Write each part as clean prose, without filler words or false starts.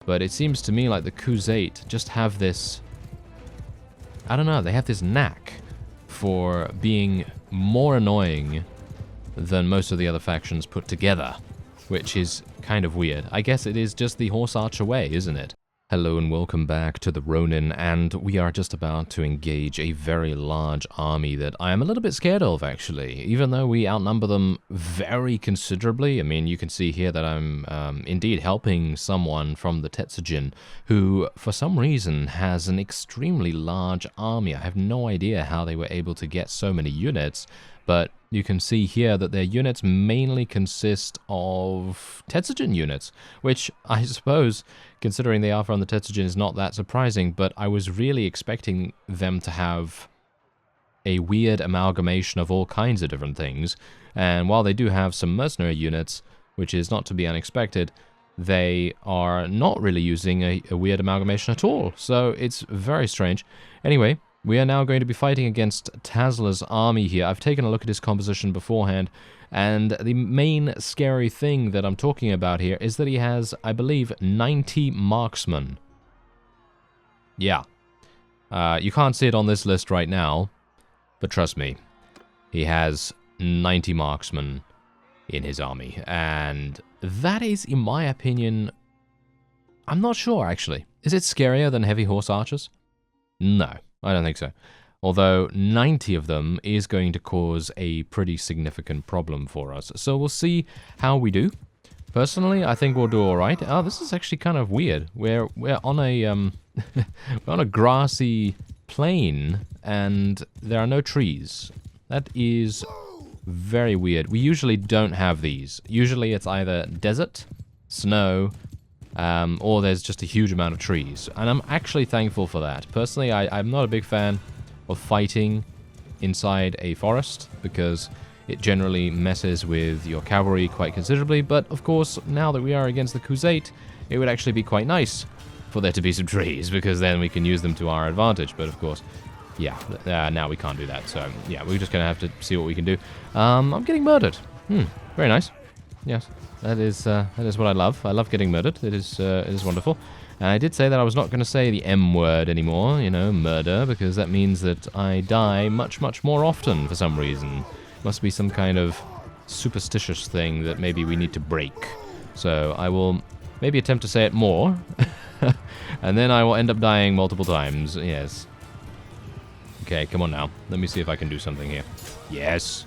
But it seems to me like the Khuzait just have this... I don't know, they have this knack for being more annoying than most of the other factions put together, which is kind of weird. I guess it is just the horse archer way, isn't it? Hello and welcome back to the Ronin, and we are just about to engage a very large army that I am a little bit scared of, actually, even though we outnumber them very considerably. I mean, you can see here that I'm indeed helping someone from the Tetsujin who, for some reason, has an extremely large army. I have no idea how they were able to get so many units, but you can see here that their units mainly consist of Tetsujin units, which I suppose, considering they are from the Tetsujin, is not that surprising, but I was really expecting them to have a weird amalgamation of all kinds of different things, and while they do have some mercenary units, which is not to be unexpected, they are not really using a weird amalgamation at all, so it's very strange. Anyway, we are now going to be fighting against Tazla's army here. I've taken a look at his composition beforehand, and the main scary thing that I'm talking about here is that he has, I believe, 90 marksmen. Yeah. You can't see it on this list right now, but trust me, he has 90 marksmen in his army, and that is, in my opinion, I'm not sure, actually. Is it scarier than heavy horse archers? No. I don't think so. Although 90 of them is going to cause a pretty significant problem for us. So we'll see how we do. Personally, I think we'll do all right. Oh, this is actually kind of weird. We're on a we're on a grassy plain and there are no trees. That is very weird. We usually don't have these. Usually it's either desert, snow, or there's just a huge amount of trees. And I'm actually thankful for that. Personally, I'm not a big fan of fighting inside a forest, because it generally messes with your cavalry quite considerably. But, of course, now that we are against the Khuzait, it would actually be quite nice for there to be some trees, because then we can use them to our advantage. But, of course, yeah, now we can't do that. So, yeah, we're just going to have to see what we can do. I'm getting murdered. Very nice. Yes. That is what I love. I love getting murdered. It is wonderful. And I did say that I was not going to say the M word anymore, you know, murder, because that means that I die much, much more often for some reason. Must be some kind of superstitious thing that maybe we need to break. So I will maybe attempt to say it more, and then I will end up dying multiple times. Yes. Okay, come on now. Let me see if I can do something here. Yes.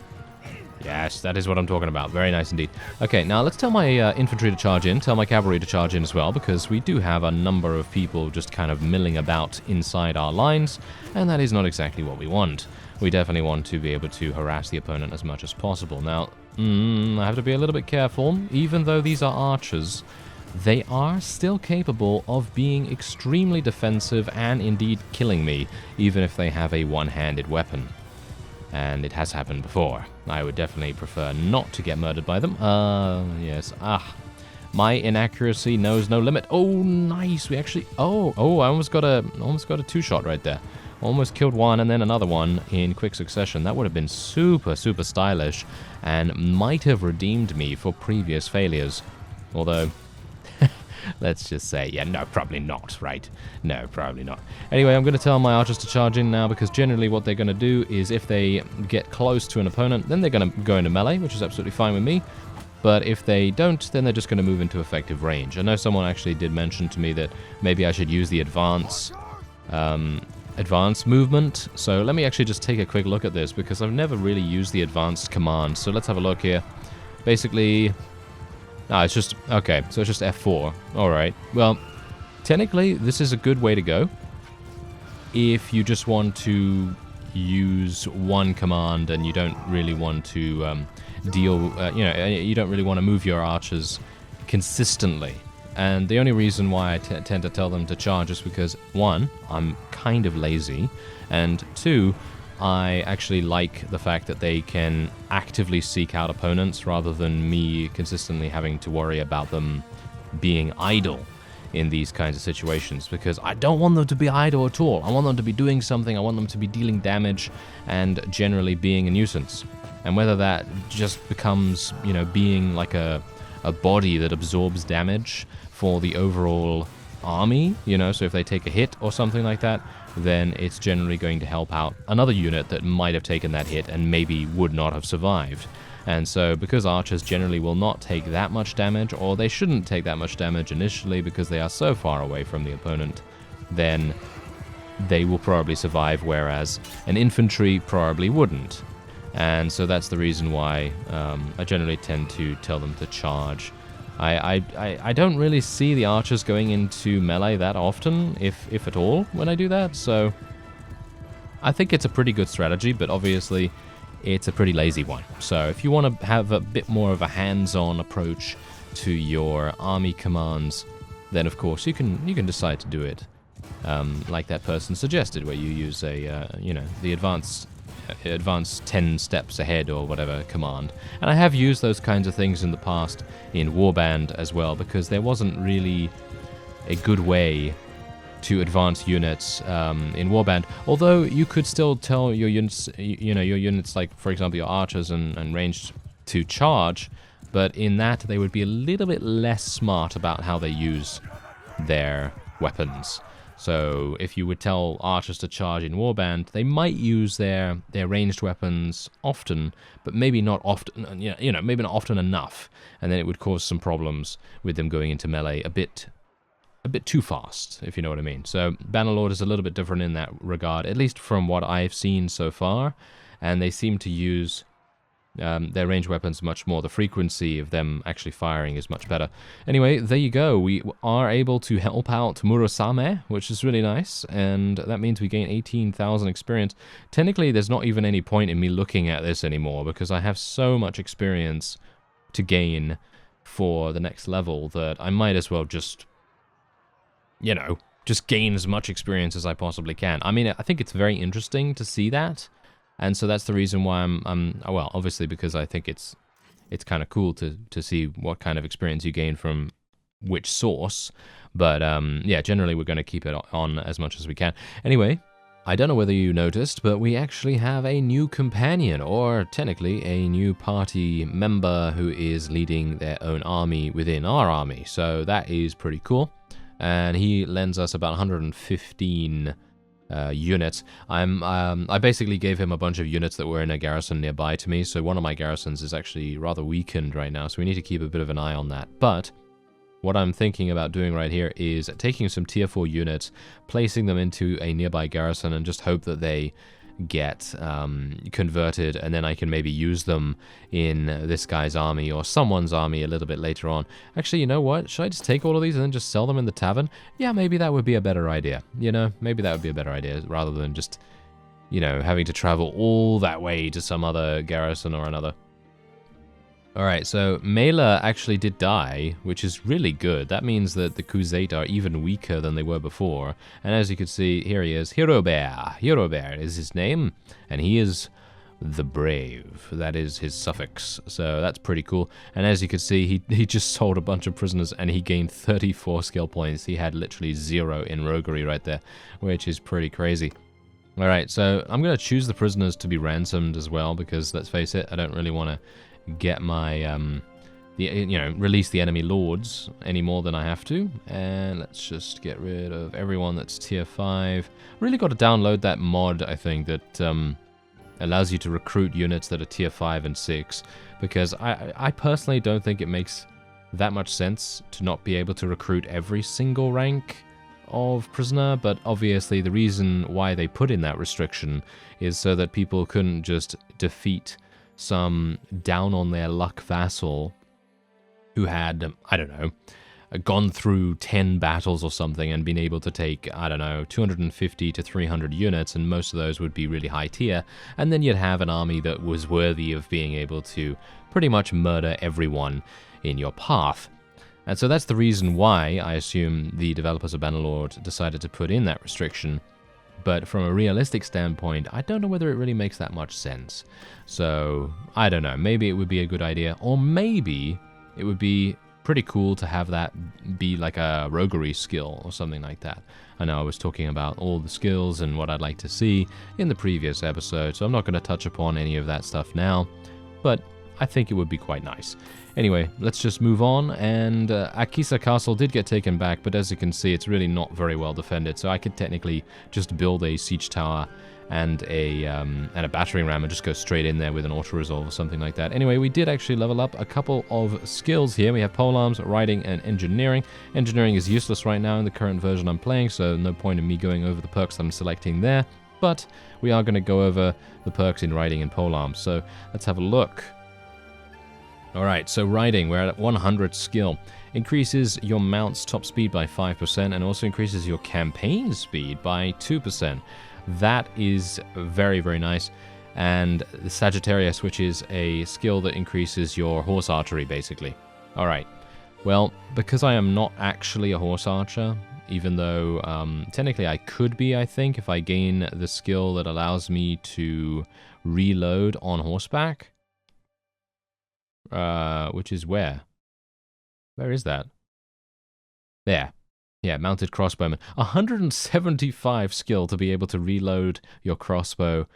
Yes, that is what I'm talking about. Very nice indeed. Okay, now let's tell my infantry to charge in, tell my cavalry to charge in as well, because we do have a number of people just kind of milling about inside our lines, and that is not exactly what we want. We definitely want to be able to harass the opponent as much as possible. Now, I have to be a little bit careful. Even though these are archers, they are still capable of being extremely defensive and indeed killing me, even if they have a one-handed weapon. And it has happened before. I would definitely prefer not to get murdered by them. Yes. My inaccuracy knows no limit. Oh, nice. We actually... I almost got a two-shot right there. Almost killed one and then another one in quick succession. That would have been super, super stylish and might have redeemed me for previous failures. Although... let's just say, yeah, no, probably not, right? No, probably not. Anyway, I'm going to tell my archers to charge in now, because generally what they're going to do is if they get close to an opponent, then they're going to go into melee, which is absolutely fine with me. But if they don't, then they're just going to move into effective range. I know someone actually did mention to me that maybe I should use the advance movement. So let me actually just take a quick look at this, because I've never really used the advanced command. So let's have a look here. Basically... it's just... okay, so it's just F4. Alright. Well, technically, this is a good way to go if you just want to use one command and you don't really want to you don't really want to move your archers consistently. And the only reason why I tend to tell them to charge is because, one, I'm kind of lazy, and two, I actually like the fact that they can actively seek out opponents rather than me consistently having to worry about them being idle in these kinds of situations, because I don't want them to be idle at all. I want them to be doing something. I want them to be dealing damage and generally being a nuisance. And whether that just becomes, being like a body that absorbs damage for the overall army, you know, so if they take a hit or something like that, then it's generally going to help out another unit that might have taken that hit and maybe would not have survived. And so because archers generally will not take that much damage, or they shouldn't take that much damage initially because they are so far away from the opponent, then they will probably survive, whereas an infantry probably wouldn't. And so that's the reason why I generally tend to tell them to charge. I don't really see the archers going into melee that often, if at all, when I do that, so I think it's a pretty good strategy, but obviously it's a pretty lazy one. So if you want to have a bit more of a hands-on approach to your army commands, then of course you can decide to do it like that person suggested, where you use a you know, the advanced 10 steps ahead or whatever command. And I have used those kinds of things in the past in Warband as well, because there wasn't really a good way to advance units in Warband, although you could still tell your units, you know, your units, like for example your archers and ranged, to charge, but in that they would be a little bit less smart about how they use their weapons. So if you would tell archers to charge in Warband, they might use their ranged weapons often, but maybe not often, you know, maybe not often enough, and then it would cause some problems with them going into melee a bit too fast, if you know what I mean. So Bannerlord is a little bit different in that regard, at least from what I've seen so far, and they seem to use their ranged weapons much more. The frequency of them actually firing is much better. Anyway, there you go. We are able to help out Murasame, which is really nice, and that means we gain 18,000 experience. Technically, there's not even any point in me looking at this anymore, because I have so much experience to gain for the next level that I might as well just, you know, just gain as much experience as I possibly can. I mean, I think it's very interesting to see that. And so that's the reason why I'm well, obviously because I think it's kind of cool to see what kind of experience you gain from which source. But yeah, generally we're going to keep it on as much as we can. Anyway, I don't know whether you noticed, but we actually have a new companion, or technically a new party member who is leading their own army within our army. So that is pretty cool. And he lends us about 115 units. I basically gave him a bunch of units that were in a garrison nearby to me, so one of my garrisons is actually rather weakened right now, so we need to keep a bit of an eye on that. But what I'm thinking about doing right here is taking some tier 4 units, placing them into a nearby garrison, and just hope that they get converted, and then I can maybe use them in this guy's army or someone's army a little bit later on. Actually, you know what? Should I just take all of these and then just sell them in the tavern? Yeah, maybe that would be a better idea. You know, maybe that would be a better idea, rather than just, you know, having to travel all that way to some other garrison or another. Alright, so Mela actually did die, which is really good. That means that the Khuzait are even weaker than they were before. And as you can see, here he is, Hero Bear. Hero Bear is his name, and he is the Brave. That is his suffix, so that's pretty cool. And as you can see, he just sold a bunch of prisoners, and he gained 34 skill points. He had literally 0 in roguery right there, which is pretty crazy. Alright, so I'm going to choose the prisoners to be ransomed as well, because let's face it, I don't really want to get my, release the enemy lords any more than I have to. And let's just get rid of everyone that's tier 5. Really got to download that mod, I think, that allows you to recruit units that are tier 5 and 6, because I personally don't think it makes that much sense to not be able to recruit every single rank of prisoner, but obviously the reason why they put in that restriction is so that people couldn't just defeat some down on their luck vassal who had, I don't know, gone through 10 battles or something and been able to take, I don't know, 250 to 300 units, and most of those would be really high tier, and then you'd have an army that was worthy of being able to pretty much murder everyone in your path. And so that's the reason why I assume the developers of Bannerlord decided to put in that restriction. But from a realistic standpoint, I don't know whether it really makes that much sense. So, I don't know, maybe it would be a good idea, or maybe it would be pretty cool to have that be like a roguery skill or something like that. I know I was talking about all the skills and what I'd like to see in the previous episode, so I'm not going to touch upon any of that stuff now. But I think it would be quite nice. Anyway, let's just move on, and Akisa Castle did get taken back, but as you can see, it's really not very well defended, so I could technically just build a siege tower and a battering ram and just go straight in there with an auto-resolve or something like that. Anyway, we did actually level up a couple of skills here. We have polearms, riding, and engineering. Engineering is useless right now in the current version I'm playing, so no point in me going over the perks that I'm selecting there, but we are going to go over the perks in riding and polearms, so let's have a look. Alright, so riding, we're at 100 skill. Increases your mount's top speed by 5% and also increases your campaign speed by 2%. That is very, very nice. And the Sagittarius, which is a skill that increases your horse archery, basically. Alright, well, because I am not actually a horse archer, even though technically I could be, I think, if I gain the skill that allows me to reload on horseback. Which is where? Where is that? There. Yeah, mounted crossbowman. 175 skill to be able to reload your crossbow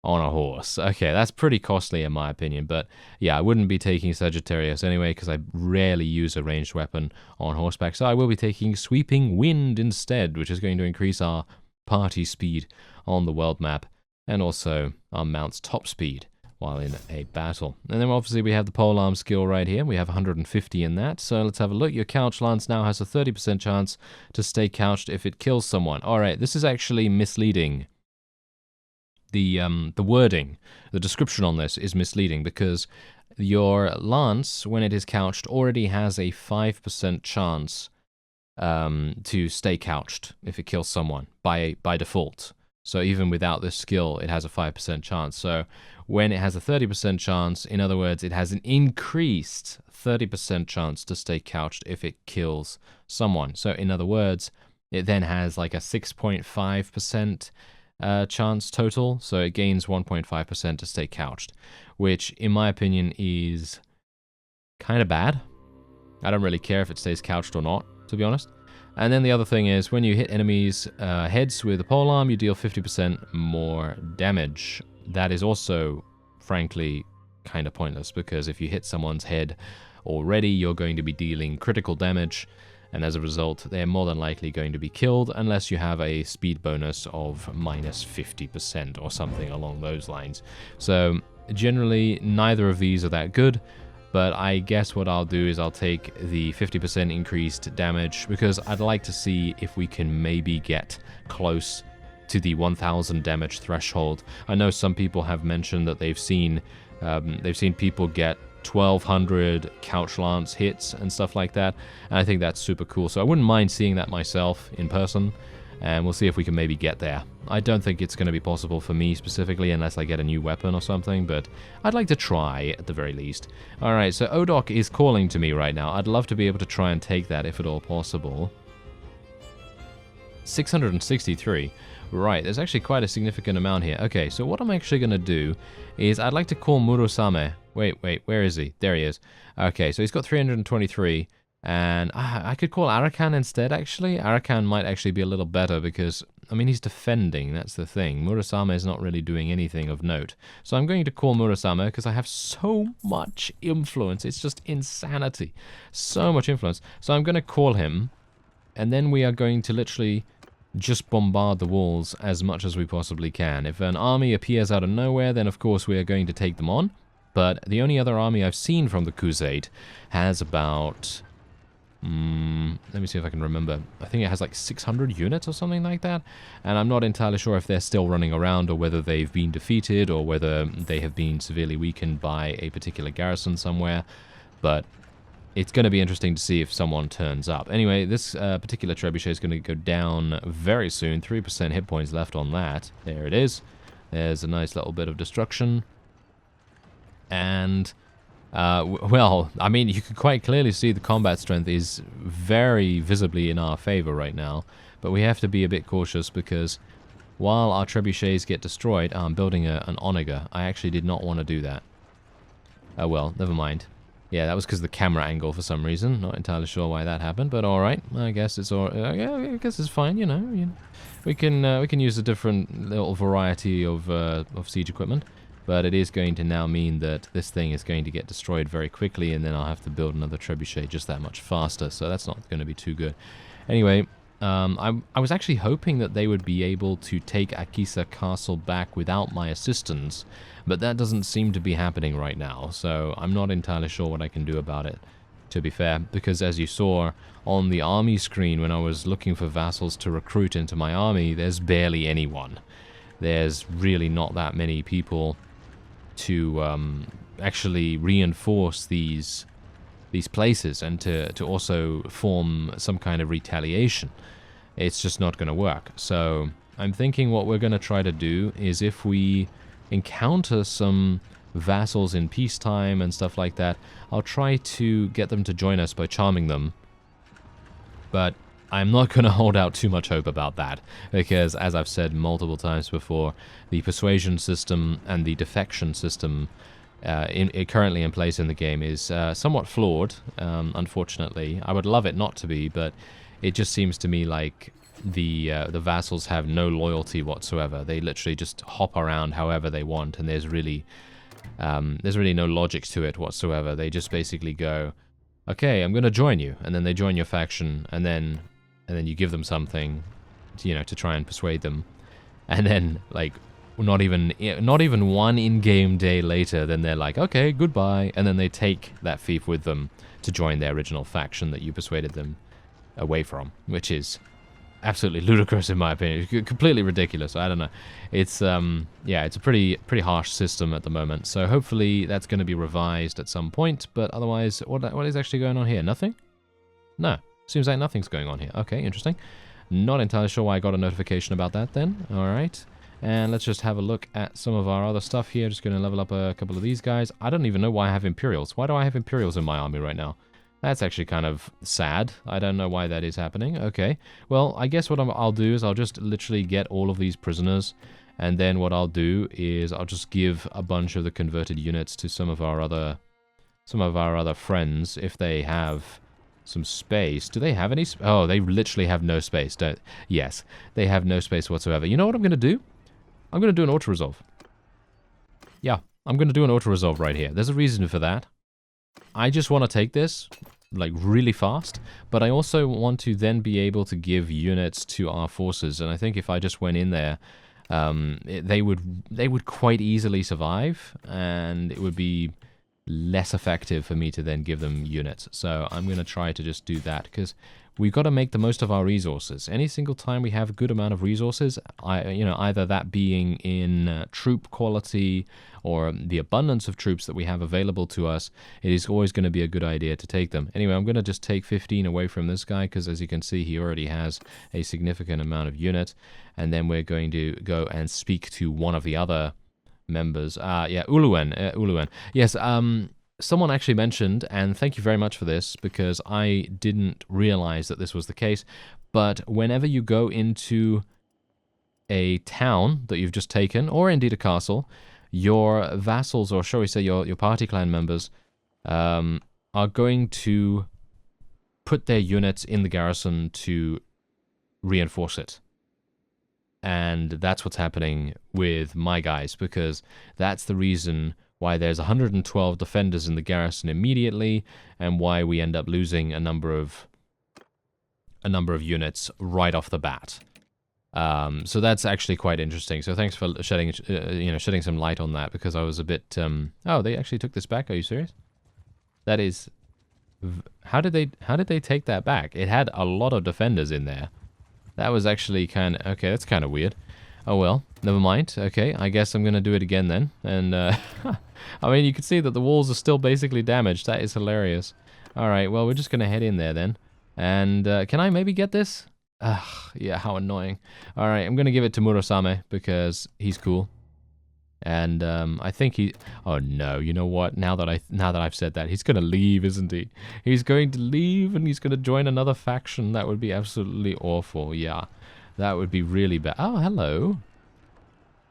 on a horse. Okay, that's pretty costly in my opinion, but yeah, I wouldn't be taking Sagittarius anyway because I rarely use a ranged weapon on horseback, so I will be taking Sweeping Wind instead, which is going to increase our party speed on the world map and also our mount's top speed while in a battle. And then obviously we have the polearm skill right here. We have 150 in that. So let's have a look. Your couch lance now has a 30% chance to stay couched if it kills someone. All right, this is actually misleading. The wording, the description on this is misleading because your lance, when it is couched, already has a 5% chance to stay couched if it kills someone by default. So even without this skill, it has a 5% chance. So when it has a 30% chance, in other words, it has an increased 30% chance to stay couched if it kills someone. So in other words, it then has like a 6.5% chance total. So it gains 1.5% to stay couched, which in my opinion is kind of bad. I don't really care if it stays couched or not, to be honest. And then the other thing is, when you hit enemies' heads with a polearm, you deal 50% more damage. That is also, frankly, kind of pointless, because if you hit someone's head already, you're going to be dealing critical damage, and as a result, they're more than likely going to be killed, unless you have a speed bonus of minus 50% or something along those lines. So, generally, neither of these are that good. But I guess what I'll do is I'll take the 50% increased damage because I'd like to see if we can maybe get close to the 1000 damage threshold. I know some people have mentioned that they've seen people get 1200 couch lance hits and stuff like that, and I think that's super cool. So I wouldn't mind seeing that myself in person, and we'll see if we can maybe get there. I don't think it's going to be possible for me specifically unless I get a new weapon or something, but I'd like to try at the very least. Alright, so Odok is calling to me right now. I'd love to be able to try and take that if at all possible. 663. Right, there's actually quite a significant amount here. Okay, so what I'm actually going to do is I'd like to call Murosame. Wait, where is he? There he is. Okay, so he's got 323. And I could call Arakan instead, actually. Arakan might actually be a little better because, I mean, he's defending, that's the thing. Murasame is not really doing anything of note. So I'm going to call Murasame because I have so much influence. It's just insanity. So much influence. So I'm going to call him, and then we are going to literally just bombard the walls as much as we possibly can. If an army appears out of nowhere, then of course we are going to take them on. But the only other army I've seen from the Crusade has about... let me see if I can remember. I think it has like 600 units or something like that. And I'm not entirely sure if they're still running around or whether they've been defeated or whether they have been severely weakened by a particular garrison somewhere. But it's going to be interesting to see if someone turns up. Anyway, this particular trebuchet is going to go down very soon. 3% hit points left on that. There it is. There's a nice little bit of destruction. And... well, I mean, you can quite clearly see the combat strength is very visibly in our favor right now, but we have to be a bit cautious because while our trebuchets get destroyed, I'm building an onager. I actually did not want to do that. Oh well, never mind. Yeah, that was because of the camera angle for some reason. Not entirely sure why that happened, but all right. I guess it's all. Yeah, I guess it's fine. You know, we can use a different little variety of siege equipment. but it is going to now mean that this thing is going to get destroyed very quickly, and then I'll have to build another trebuchet just that much faster, so that's not going to be too good. Anyway, I was actually hoping that they would be able to take Akisa Castle back without my assistance, but that doesn't seem to be happening right now, so I'm not entirely sure what I can do about it, to be fair, because as you saw on the army screen when I was looking for vassals to recruit into my army, there's barely anyone. There's really not that many people to actually reinforce these places and to also form some kind of retaliation. It's just not going to work. So I'm thinking what we're going to try to do is, if we encounter some vassals in peacetime and stuff like that, I'll try to get them to join us by charming them. But I'm not going to hold out too much hope about that, because as I've said multiple times before, the persuasion system and the defection system currently in place in the game is somewhat flawed, unfortunately. I would love it not to be, but it just seems to me like the vassals have no loyalty whatsoever. They literally just hop around however they want, and there's really no logic to it whatsoever. They just basically go, okay, I'm going to join you, and then they join your faction, and then you give them something, to try and persuade them, and then like not even one in-game day later, then they're like, okay, goodbye, and then they take that fief with them to join their original faction that you persuaded them away from, which is absolutely ludicrous in my opinion. It's completely ridiculous. I don't know. It's yeah, it's a pretty harsh system at the moment. So hopefully that's going to be revised at some point. But otherwise, what is actually going on here? Nothing? No. Seems like nothing's going on here. Okay, interesting. Not entirely sure why I got a notification about that then. All right. And let's just have a look at some of our other stuff here. Just going to level up a couple of these guys. I don't even know why I have Imperials. Why do I have Imperials in my army right now? That's actually kind of sad. I don't know why that is happening. Okay. Well, I guess what I'll do is I'll just literally get all of these prisoners. And then what I'll do is I'll just give a bunch of the converted units to some of our other friends if they have some space. Do they have any? Oh, they literally have no space. Yes, they have no space whatsoever. You know what I'm going to do? I'm going to do an auto-resolve. Yeah, I'm going to do an auto-resolve right here. There's a reason for that. I just want to take this, like, really fast, but I also want to then be able to give units to our forces, and I think if I just went in there, they would quite easily survive, and it would be less effective for me to then give them units. So I'm going to try to just do that, because we've got to make the most of our resources. Any single time we have a good amount of resources, either that being in troop quality or the abundance of troops that we have available to us, it is always going to be a good idea to take them. Anyway, I'm going to just take 15 away from this guy, because as you can see, he already has a significant amount of units. And then we're going to go and speak to one of the other members. Yeah, Uluwen. Yes, someone actually mentioned, and thank you very much for this, because I didn't realize that this was the case, but whenever you go into a town that you've just taken, or indeed a castle, your vassals, or shall we say your party clan members, are going to put their units in the garrison to reinforce it. And that's what's happening with my guys, because that's the reason why there's 112 defenders in the garrison immediately, and why we end up losing a number of units right off the bat. So that's actually quite interesting. So thanks for shedding some light on that, because I was a bit oh, they actually took this back. Are you serious? That is, how did they take that back? It had a lot of defenders in there. That was actually kind of okay. That's kind of weird. Oh well, never mind. Okay, I guess I'm gonna do it again then. And I mean, you can see that the walls are still basically damaged. That is hilarious. All right, well, we're just gonna head in there then. And can I maybe get this? Ugh, yeah, how annoying. All right, I'm gonna give it to Murasame because he's cool. And I think he. Oh no! You know what? Now that I've said that, he's gonna leave, isn't he? He's going to leave, and he's gonna join another faction. That would be absolutely awful. Yeah, that would be really bad. Oh, hello.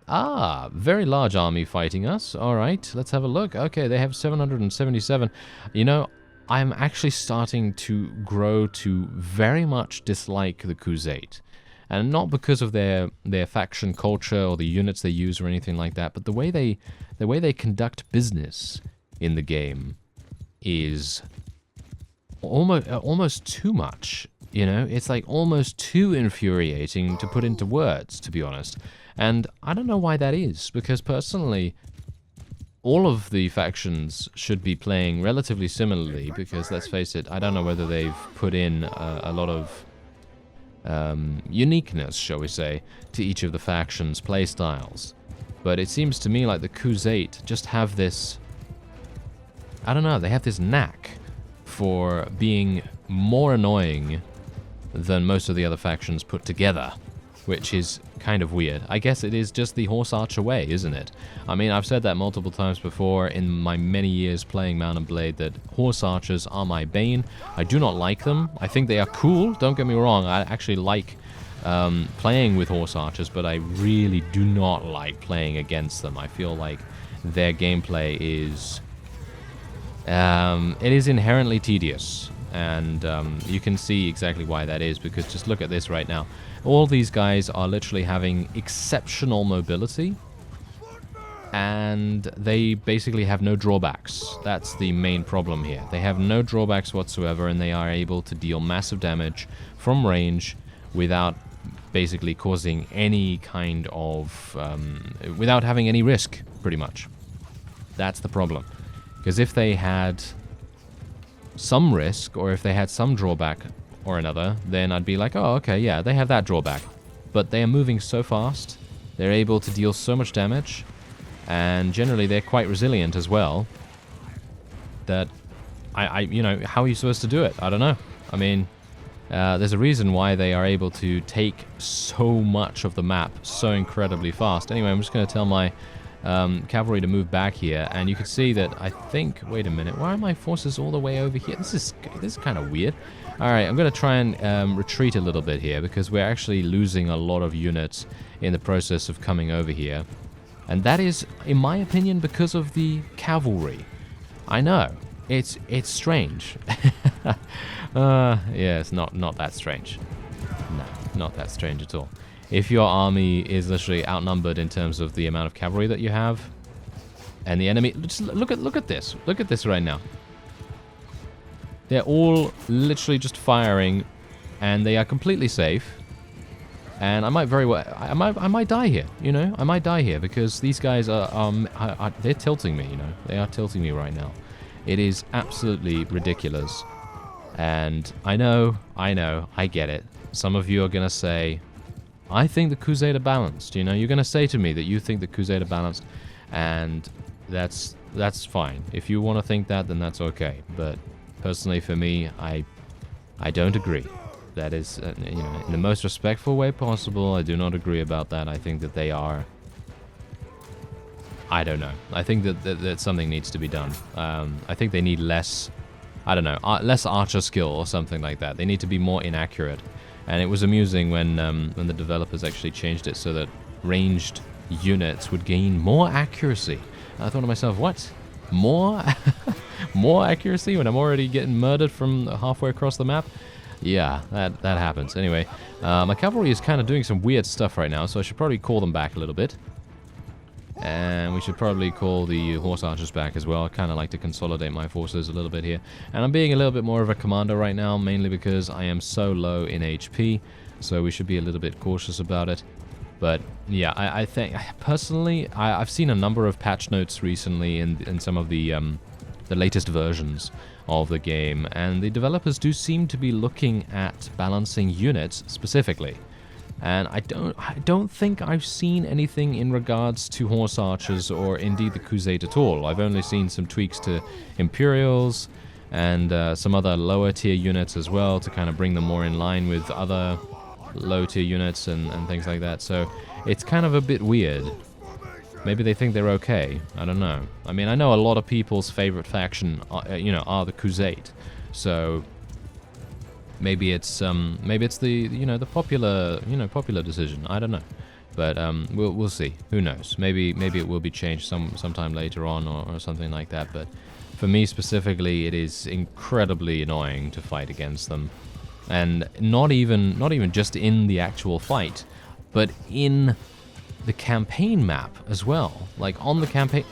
Ah, very large army fighting us. All right, let's have a look. Okay, they have 777. You know, I'm actually starting to grow to very much dislike the Crusade. And not because of their faction culture or the units they use or anything like that, but the way they conduct business in the game is almost too much. You know, it's like almost too infuriating to put into words, to be honest. And I don't know why that is, because personally, all of the factions should be playing relatively similarly, because let's face it, I don't know whether they've put in a lot of uniqueness, shall we say, to each of the factions' playstyles. But it seems to me like the Crusade just have this, I don't know, they have this knack for being more annoying than most of the other factions put together, which is kind of weird. I guess it is just the horse archer way, isn't it? I mean, I've said that multiple times before in my many years playing Mount and Blade, that horse archers are my bane. I do not like them. I think they are cool, don't get me wrong. I actually like playing with horse archers, but I really do not like playing against them. I feel like their gameplay is it is inherently tedious. And you can see exactly why that is, because just look at this right now. All these guys are literally having exceptional mobility, and they basically have no drawbacks. That's the main problem here. They have no drawbacks whatsoever, and they are able to deal massive damage from range without basically causing any kind of... without having any risk, pretty much. That's the problem. Because if they had some risk, or if they had some drawback or another, then I'd be like, oh, okay, yeah, they have that drawback. But they are moving so fast, they're able to deal so much damage, and generally they're quite resilient as well, that you know, how are you supposed to do it? I don't know. I mean, there's a reason why they are able to take so much of the map so incredibly fast. Anyway, I'm just going to tell my cavalry to move back here, and you can see that I think, wait a minute, why are my forces all the way over here? This is kind of weird. Alright, I'm going to try and retreat a little bit here, because we're actually losing a lot of units in the process of coming over here, and that is, in my opinion, because of the cavalry. I know, it's strange. Yeah, it's not that strange. No, not that strange at all. If your army is literally outnumbered in terms of the amount of cavalry that you have, and the enemy... Just look at this. Look at this right now. They're all literally just firing, and they are completely safe. And I might very well... I might die here, you know? I might die here, because these guys are they're tilting me, you know? They are tilting me right now. It is absolutely ridiculous. And I know, I get it. Some of you are going to say... I think the Crusade are balanced, you know? You're going to say to me that you think the Crusade are balanced, and that's fine. If you want to think that, then that's okay. But personally, for me, I don't agree. That is, you know, in the most respectful way possible, I do not agree about that. I think that they are... I don't know. I think that something needs to be done. I think they need less... I don't know, less archer skill or something like that. They need to be more inaccurate. And it was amusing when the developers actually changed it so that ranged units would gain more accuracy. I thought to myself, what? More? More accuracy when I'm already getting murdered from halfway across the map? Yeah, that happens. Anyway, my cavalry is kind of doing some weird stuff right now, so I should probably call them back a little bit. And we should probably call the horse archers back as well. I kind of like to consolidate my forces a little bit here. And I'm being a little bit more of a commander right now, mainly because I am so low in HP. So we should be a little bit cautious about it. But yeah, I think, personally, I've seen a number of patch notes recently in some of the latest versions of the game. And the developers do seem to be looking at balancing units specifically. And I don't think I've seen anything in regards to horse archers or indeed the Crusade at all. I've only seen some tweaks to Imperials and some other lower tier units as well to kind of bring them more in line with other low tier units and things like that. So it's kind of a bit weird. Maybe they think they're okay. I don't know. I mean, I know a lot of people's favorite faction, are the Crusade. So... Maybe it's the the popular decision. I don't know, but we'll see. Who knows? Maybe it will be changed sometime later on or something like that. But for me specifically, it is incredibly annoying to fight against them. And not even just in the actual fight, but in the campaign map as well. Like on the campaign...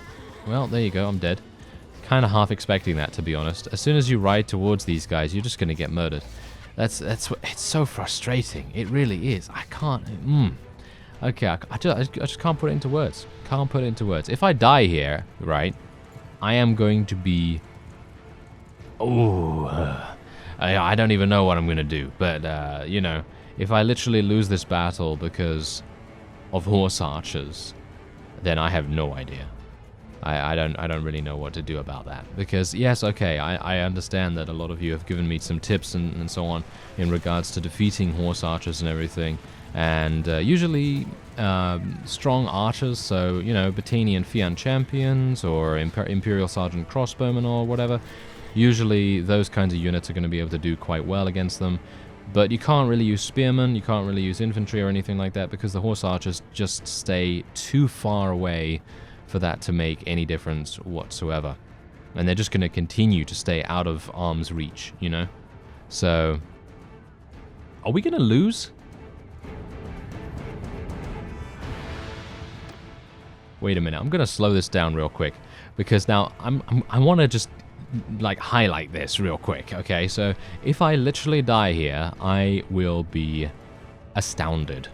Well, there you go, I'm dead. Kind of half expecting that, to be honest. As soon as you ride towards these guys, you're just going to get murdered. That's what, it's so frustrating. It really is. I can't... Okay, I just can't put it into words. Can't put it into words. If I die here, right, I am going to be... I don't even know what I'm going to do. But, you know, if I literally lose this battle because of horse archers, then I have no idea. I don't really know what to do about that. Because, yes, okay, I understand that a lot of you have given me some tips and so on in regards to defeating horse archers and everything. And usually strong archers, so, you know, Battanian Fian champions or Imperial Sergeant crossbowmen or whatever, usually those kinds of units are going to be able to do quite well against them. But you can't really use spearmen, you can't really use infantry or anything like that because the horse archers just stay too far away for that to make any difference whatsoever. And they're just going to continue to stay out of arm's reach, you know? So, are we going to lose? Wait a minute, I'm going to slow this down real quick, because now I want to just, like, highlight this real quick, okay? So, if I literally die here, I will be astounded.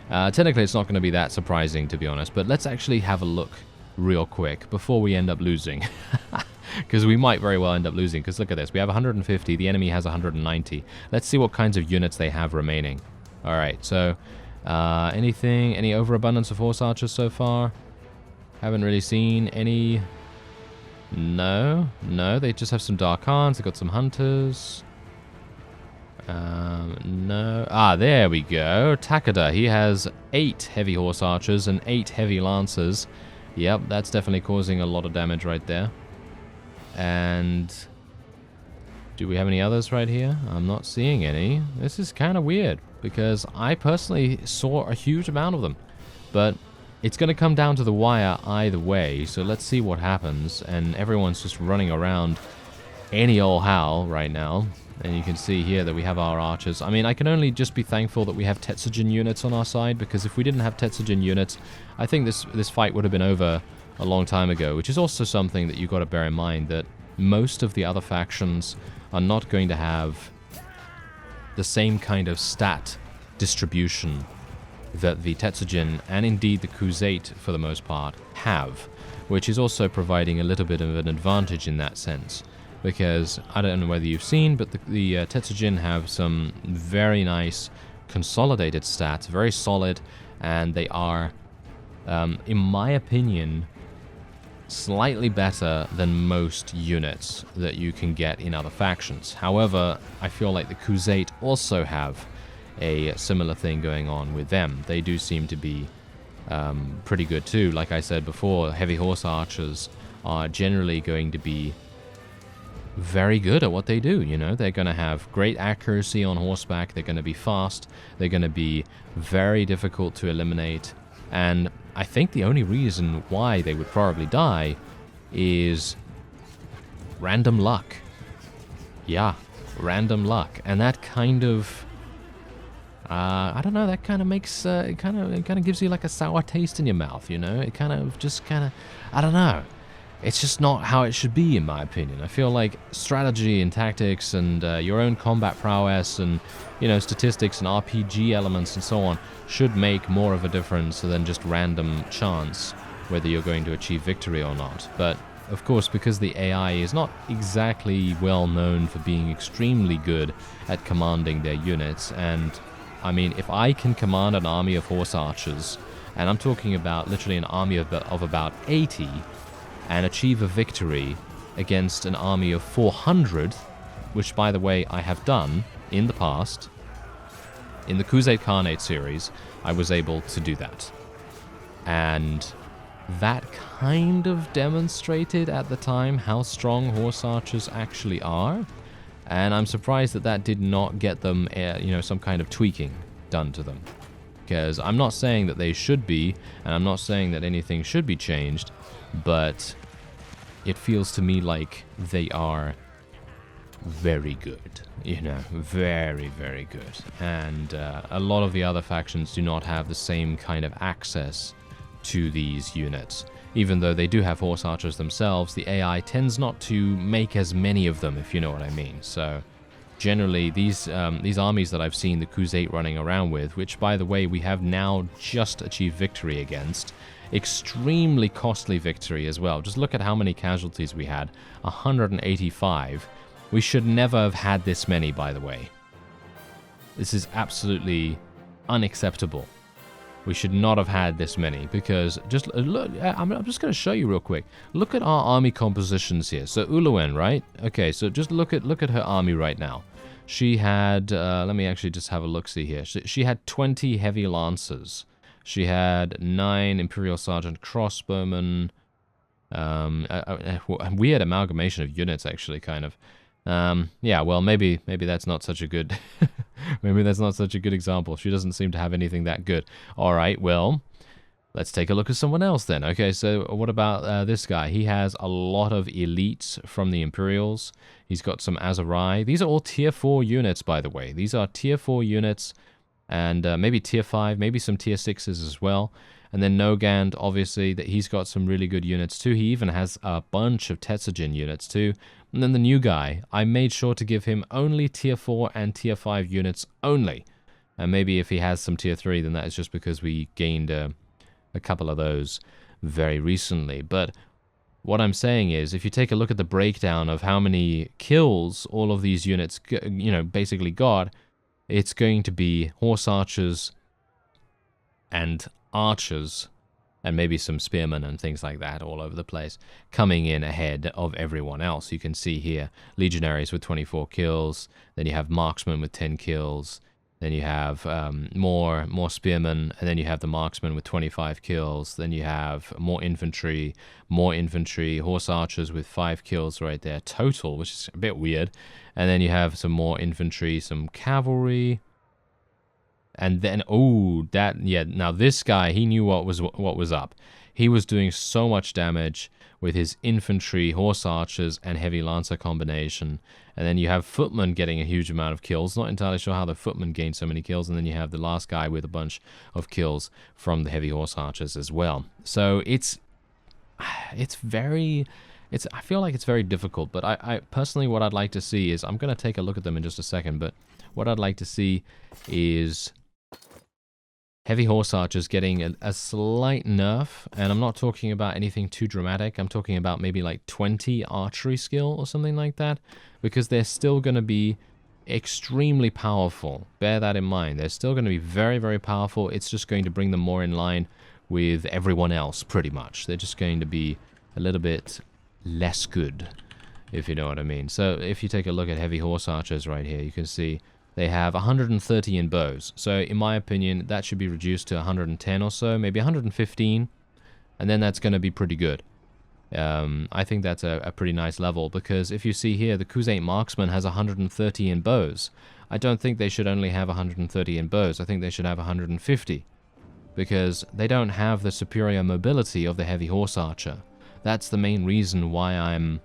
Technically, it's not going to be that surprising, to be honest, but let's actually have a look real quick before we end up losing. Because we might very well end up losing, because look at this, we have 150, the enemy has 190. Let's see what kinds of units they have remaining. Alright, so, any overabundance of horse archers so far? Haven't really seen any. No, they just have some Dark Khans. They've got some hunters. No. There we go. Takeda, he has 8 heavy horse archers and 8 heavy lancers. Yep, that's definitely causing a lot of damage right there. And do we have any others right here? I'm not seeing any. This is kind of weird, because I personally saw a huge amount of them. But it's going to come down to the wire either way, so let's see what happens. And everyone's just running around any old how right now. And you can see here that we have our archers. I mean, I can only just be thankful that we have Tetsugen units on our side, because if we didn't have Tetsugen units, I think this fight would have been over a long time ago, which is also something that you've got to bear in mind, that most of the other factions are not going to have the same kind of stat distribution that the Tetsugen, and indeed the Khuzait for the most part, have, which is also providing a little bit of an advantage in that sense. Because, I don't know whether you've seen, but the Tetsugen have some very nice consolidated stats, very solid, and they are, in my opinion, slightly better than most units that you can get in other factions. However, I feel like the Khuzait also have a similar thing going on with them. They do seem to be pretty good too. Like I said before, heavy horse archers are generally going to be very good at what they do, you know. They're going to have great accuracy on horseback, they're going to be fast, they're going to be very difficult to eliminate, and I think the only reason why they would probably die is random luck. Yeah, random luck. And that kind of... I don't know, that kind of makes... it kind of gives you like a sour taste in your mouth, you know? It kind of just I don't know. It's just not how it should be, in my opinion. I feel like strategy and tactics and your own combat prowess and, you know, statistics and RPG elements and so on should make more of a difference than just random chance whether you're going to achieve victory or not. But, of course, because the AI is not exactly well known for being extremely good at commanding their units, and, I mean, if I can command an army of horse archers, and I'm talking about literally an army of about 80, and achieve a victory against an army of 400, which, by the way, I have done in the past. In the Khuzait Khanate series, I was able to do that. And that kind of demonstrated at the time how strong horse archers actually are. And I'm surprised that that did not get them, you know, some kind of tweaking done to them. Because I'm not saying that they should be, and I'm not saying that anything should be changed, but it feels to me like they are very good. You know, very, very good. And a lot of the other factions do not have the same kind of access to these units. Even though they do have horse archers themselves, the AI tends not to make as many of them, if you know what I mean. So generally, these armies that I've seen the Crusade running around with, which, by the way, we have now just achieved victory against, extremely costly victory as well. Just look at how many casualties we had, 185. We should never have had this many, by the way. This is absolutely unacceptable. We should not have had this many, because just look, I'm just going to show you real quick. Look at our army compositions here. So Uluwen, right? Okay, so just look at her army right now. She had, let me actually just have a look-see here. She had 20 heavy lancers. She had 9 Imperial Sergeant crossbowmen. A weird amalgamation of units, actually, kind of. Yeah, well, maybe that's not such a good maybe that's not such a good example. She doesn't seem to have anything that good. All right, well, let's take a look at someone else then. Okay, so what about this guy? He has a lot of elites from the Imperials. He's got some Azurai. These are all tier 4 units, by the way. These are tier 4 units, and maybe tier 5, maybe some tier 6s as well. And then Nogand, obviously, that he's got some really good units too. He even has a bunch of Tetsujin units too. And then the new guy, I made sure to give him only tier 4 and tier 5 units only. And maybe if he has some tier 3, then that is just because we gained a couple of those very recently. But what I'm saying is, if you take a look at the breakdown of how many kills all of these units, you know, basically got, it's going to be horse archers and archers, and maybe some spearmen and things like that all over the place, coming in ahead of everyone else. You can see here, legionaries with 24 kills, then you have marksmen with 10 kills, then you have more spearmen, and then you have the marksmen with 25 kills, then you have more infantry, horse archers with 5 kills right there total, which is a bit weird, and then you have some more infantry, some cavalry. And then, oh, now this guy, he knew what was up. He was doing so much damage with his infantry, horse archers, and heavy lancer combination. And then you have footmen getting a huge amount of kills. Not entirely sure how the footmen gained so many kills. And then you have the last guy with a bunch of kills from the heavy horse archers as well. So I feel like it's very difficult. But I personally, what I'd like to see is, I'm going to take a look at them in just a second, but what I'd like to see is heavy horse archers getting a slight nerf, and I'm not talking about anything too dramatic. I'm talking about maybe like 20 archery skill or something like that, because they're still going to be extremely powerful. Bear that in mind. They're still going to be very, very powerful. It's just going to bring them more in line with everyone else, pretty much. They're just going to be a little bit less good, if you know what I mean. So if you take a look at heavy horse archers right here, you can see they have 130 in bows. So in my opinion, that should be reduced to 110 or so, maybe 115, and then that's going to be pretty good. I think that's a pretty nice level, because if you see here, the Crusade Marksman has 130 in bows. I don't think they should only have 130 in bows. I think they should have 150, because they don't have the superior mobility of the heavy horse archer. That's the main reason why I'm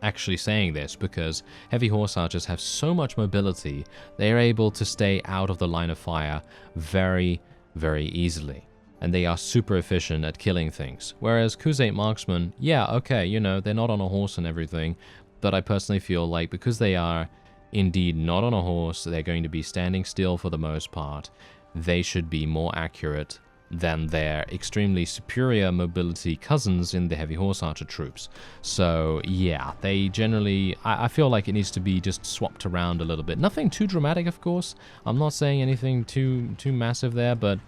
actually saying this, because heavy horse archers have so much mobility, they are able to stay out of the line of fire very, very easily. And they are super efficient at killing things. Whereas Crusade Marksmen, yeah, okay, you know, they're not on a horse and everything, but I personally feel like because they are indeed not on a horse, they're going to be standing still for the most part, they should be more accurate than their extremely superior mobility cousins in the heavy horse archer troops. So yeah, they generally, I feel like it needs to be just swapped around a little bit. Nothing too dramatic, of course. I'm not saying anything too massive there, but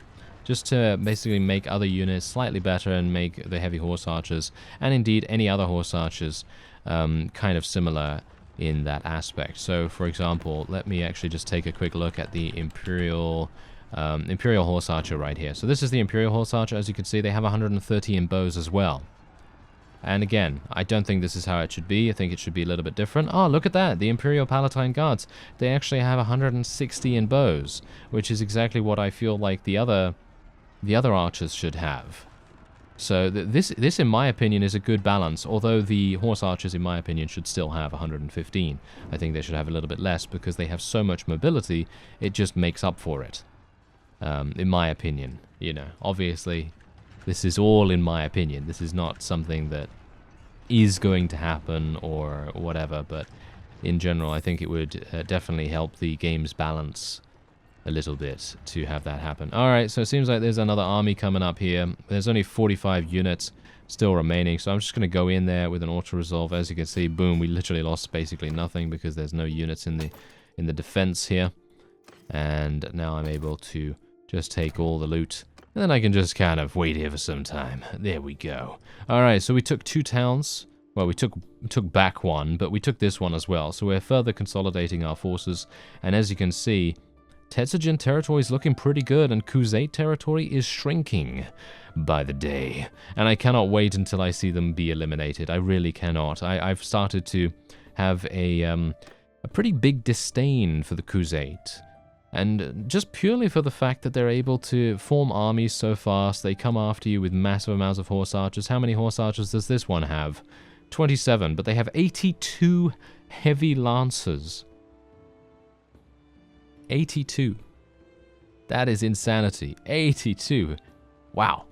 just to basically make other units slightly better and make the heavy horse archers, and indeed any other horse archers, kind of similar in that aspect. So for example, let me actually just take a quick look at the Imperial Horse Archer right here. So this is the Imperial Horse Archer. As you can see, they have 130 in bows as well. And again, I don't think this is how it should be. I think it should be a little bit different. Oh, look at that. The Imperial Palatine Guards. They actually have 160 in bows, which is exactly what I feel like the other archers should have. So this, in my opinion, is a good balance, although the horse archers, in my opinion, should still have 115. I think they should have a little bit less because they have so much mobility, it just makes up for it. In my opinion, you know. Obviously, this is all in my opinion. This is not something that is going to happen or whatever, but in general, I think it would definitely help the game's balance a little bit to have that happen. Alright, so it seems like there's another army coming up here. There's only 45 units still remaining, so I'm just going to go in there with an auto-resolve. As you can see, boom, we literally lost basically nothing because there's no units in the defense here. And now I'm able to just take all the loot, and then I can just kind of wait here for some time. There we go. Alright, so we took 2 towns. Well, we took back one, but we took this one as well. So we're further consolidating our forces, and as you can see, Tetsugen territory is looking pretty good, and Khuzait territory is shrinking by the day. And I cannot wait until I see them be eliminated. I really cannot. I've started to have a pretty big disdain for the Khuzait. And just purely for the fact that they're able to form armies so fast, they come after you with massive amounts of horse archers. How many horse archers does this one have? 27, but they have 82 heavy lancers. 82. That is insanity. 82. Wow.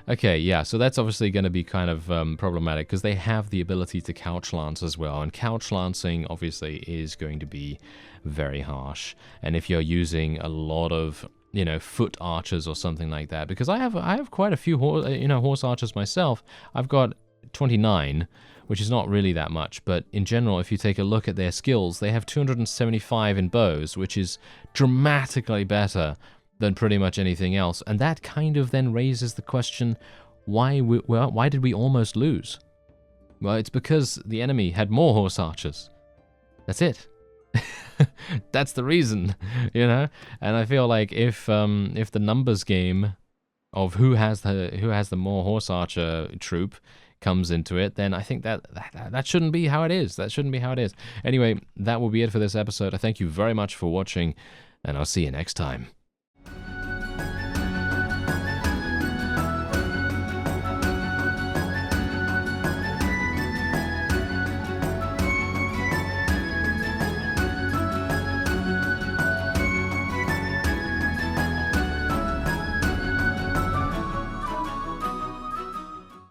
Okay, yeah, so that's obviously going to be kind of problematic because they have the ability to couch lance as well, and couch lancing obviously is going to be very harsh. And if you're using a lot of, you know, foot archers or something like that, because I have quite a few horse archers myself. I've got 29, which is not really that much, but in general, if you take a look at their skills, they have 275 in bows, which is dramatically better than pretty much anything else. And that kind of then raises the question, why did we almost lose? Well, it's because the enemy had more horse archers. That's it. That's the reason, you know? And I feel like if the numbers game of who has the more horse archer troop comes into it, then I think that shouldn't be how it is. That shouldn't be how it is. Anyway, that will be it for this episode. I thank you very much for watching, and I'll see you next time.